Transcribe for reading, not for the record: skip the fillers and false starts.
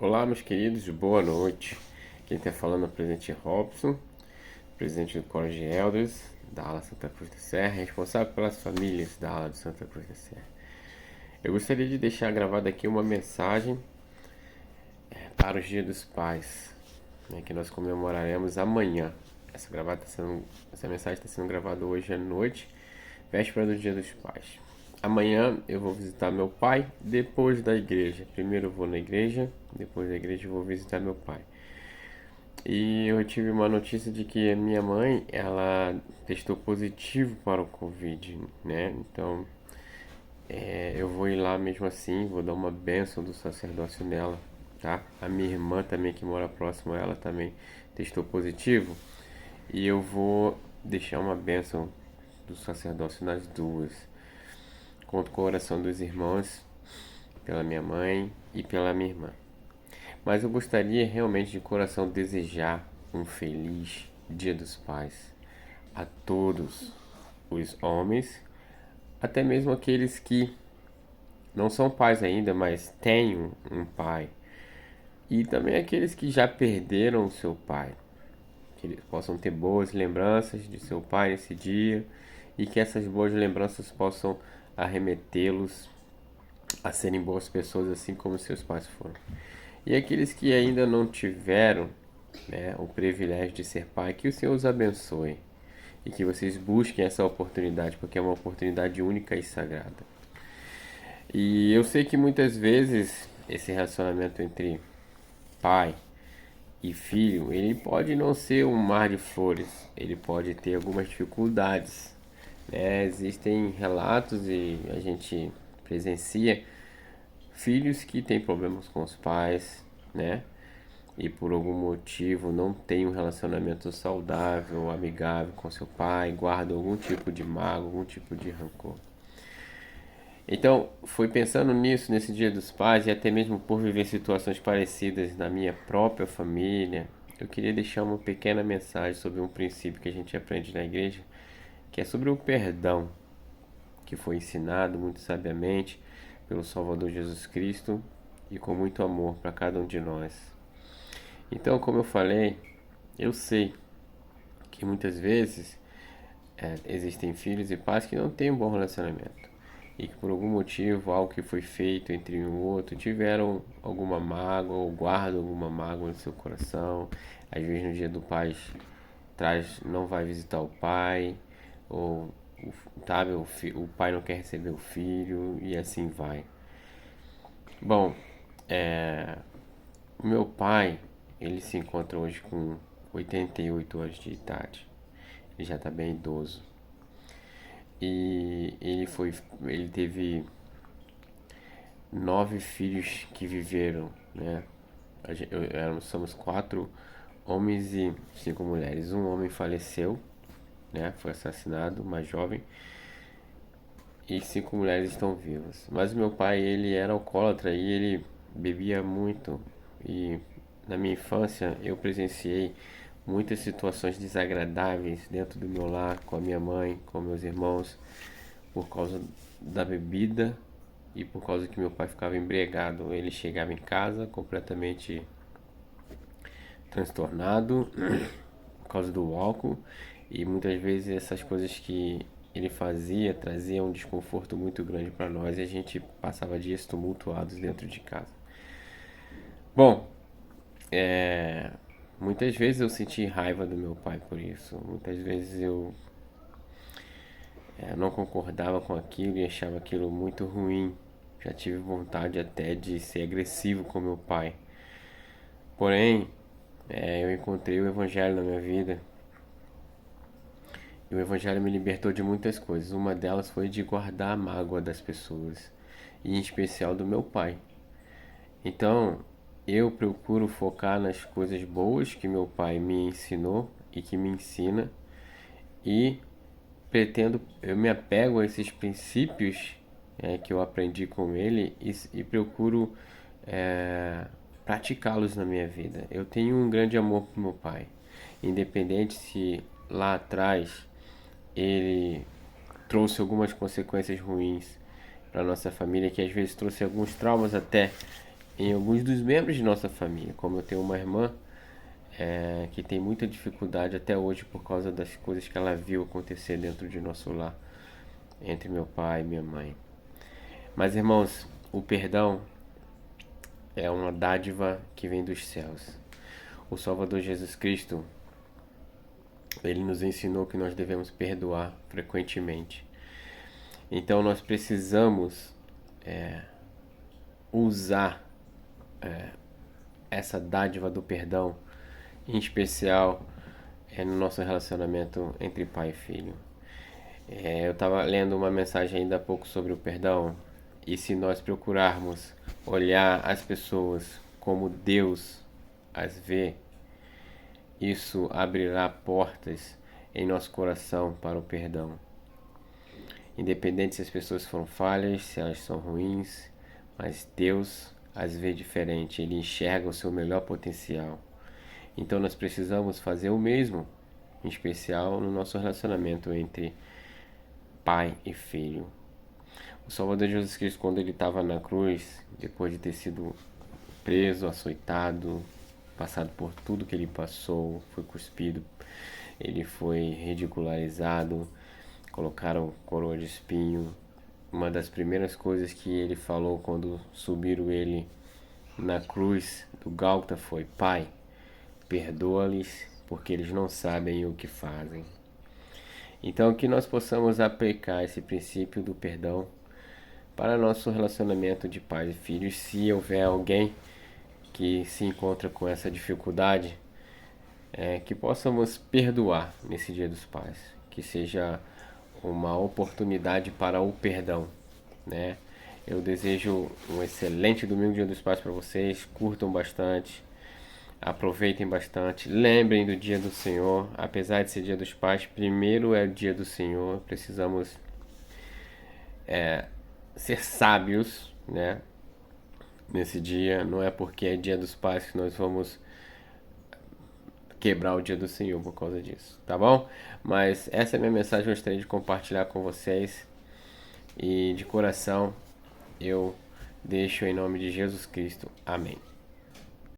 Olá, meus queridos, boa noite. Quem está falando é o presidente Robson, presidente do College de Elders da ala Santa Cruz da Serra, responsável pelas famílias da ala de Santa Cruz da Serra. Eu gostaria de deixar gravada aqui uma mensagem para os Dias dos Pais, que nós comemoraremos amanhã. Essa mensagem está sendo gravada hoje à noite, véspera do Dia dos Pais. Amanhã eu vou visitar meu pai depois da igreja. Primeiro eu vou na igreja, depois da igreja eu vou visitar meu pai. E eu tive uma notícia de que a minha mãe, ela testou positivo para o Covid, né? Então, eu vou ir lá mesmo assim, vou dar uma bênção do sacerdócio nela, tá? A minha irmã também, que mora próximo a ela, também testou positivo. E eu vou deixar uma bênção do sacerdócio nas duas. Conto com a oração dos irmãos, pela minha mãe e pela minha irmã. Mas eu gostaria realmente de coração desejar um feliz Dia dos Pais a todos os homens, até mesmo aqueles que não são pais ainda, mas têm um pai, e também aqueles que já perderam o seu pai, que eles possam ter boas lembranças de seu pai nesse dia e que essas boas lembranças possam arremetê-los a serem boas pessoas assim como seus pais foram. E aqueles que ainda não tiveram, o privilégio de ser pai, que o Senhor os abençoe e que vocês busquem essa oportunidade, porque é uma oportunidade única e sagrada. E eu sei que muitas vezes esse relacionamento entre pai e filho, ele pode não ser um mar de flores, ele pode ter algumas dificuldades, né? Existem relatos e a gente presencia filhos que têm problemas com os pais, né? E por algum motivo não tem um relacionamento saudável, amigável com seu pai, guarda algum tipo de mágoa, algum tipo de rancor. Então, foi pensando nisso nesse Dia dos Pais e até mesmo por viver situações parecidas na minha própria família, eu queria deixar uma pequena mensagem sobre um princípio que a gente aprende na igreja, que é sobre o perdão, que foi ensinado muito sabiamente pelo Salvador Jesus Cristo e com muito amor para cada um de nós. Então, como eu falei, eu sei que muitas vezes existem filhos e pais que não têm um bom relacionamento e que por algum motivo, algo que foi feito entre um e outro, tiveram alguma mágoa ou guardam alguma mágoa no seu coração. Às vezes no dia do pai não vai visitar o pai, ou sabe, o pai não quer receber o filho e assim vai. Bom, o meu pai, ele se encontra hoje com 88 anos de idade. Ele já está bem idoso. E ele teve 9 filhos que viveram, né? Somos 4 homens e 5 mulheres. Um homem faleceu, né? Foi assassinado, mais jovem. E 5 mulheres estão vivas. Mas meu pai, ele era alcoólatra e ele bebia muito. E na minha infância eu presenciei muitas situações desagradáveis dentro do meu lar, com a minha mãe, com meus irmãos, por causa da bebida e por causa que meu pai ficava embriagado. Ele chegava em casa completamente transtornado por causa do álcool e muitas vezes essas coisas que ele fazia trazia um desconforto muito grande para nós e a gente passava dias tumultuados dentro de casa. Bom, muitas vezes eu senti raiva do meu pai por isso. Muitas vezes eu não concordava com aquilo e achava aquilo muito ruim. Já tive vontade até de ser agressivo com meu pai. Porém, eu encontrei o Evangelho na minha vida. E o Evangelho me libertou de muitas coisas. Uma delas foi de guardar a mágoa das pessoas. E em especial do meu pai. Então, eu procuro focar nas coisas boas que meu pai me ensinou e que me ensina. E eu me apego a esses princípios que eu aprendi com ele e procuro praticá-los na minha vida. Eu tenho um grande amor por meu pai, independente se lá atrás ele trouxe algumas consequências ruins para nossa família, que às vezes trouxe alguns traumas até em alguns dos membros de nossa família. Como eu tenho uma irmã que tem muita dificuldade até hoje por causa das coisas que ela viu acontecer dentro de nosso lar, entre meu pai e minha mãe. Mas, irmãos, o perdão é uma dádiva que vem dos céus. O Salvador Jesus Cristo, ele nos ensinou que nós devemos perdoar frequentemente. Então nós precisamos usar essa dádiva do perdão, em especial no nosso relacionamento entre pai e filho. Eu estava lendo uma mensagem ainda há pouco sobre o perdão, e se nós procurarmos olhar as pessoas como Deus as vê, isso abrirá portas em nosso coração para o perdão. Independente se as pessoas foram falhas, se elas são ruins, mas Deus as vê diferente, Ele enxerga o seu melhor potencial. Então nós precisamos fazer o mesmo, em especial no nosso relacionamento entre pai e filho. O Salvador Jesus Cristo, quando ele estava na cruz, depois de ter sido preso, açoitado, passado por tudo que ele passou, foi cuspido, ele foi ridicularizado, colocaram coroa de espinho. Uma das primeiras coisas que ele falou quando subiram ele na cruz do Gálgota foi: Pai, perdoa-lhes, porque eles não sabem o que fazem. Então que nós possamos aplicar esse princípio do perdão para nosso relacionamento de pais e filhos. Se houver alguém que se encontra com essa dificuldade, que possamos perdoar nesse Dia dos Pais, que seja uma oportunidade para o perdão, né? Eu desejo um excelente domingo, Dia dos Pais, para vocês. Curtam bastante, aproveitem bastante, lembrem do Dia do Senhor. Apesar de ser Dia dos Pais, primeiro é o Dia do Senhor. Precisamos ser sábios, né? Nesse dia, não é porque é Dia dos Pais que nós vamos quebrar o Dia do Senhor por causa disso, tá bom? Mas essa é a minha mensagem que eu gostaria de compartilhar com vocês, e de coração eu deixo em nome de Jesus Cristo. Amém.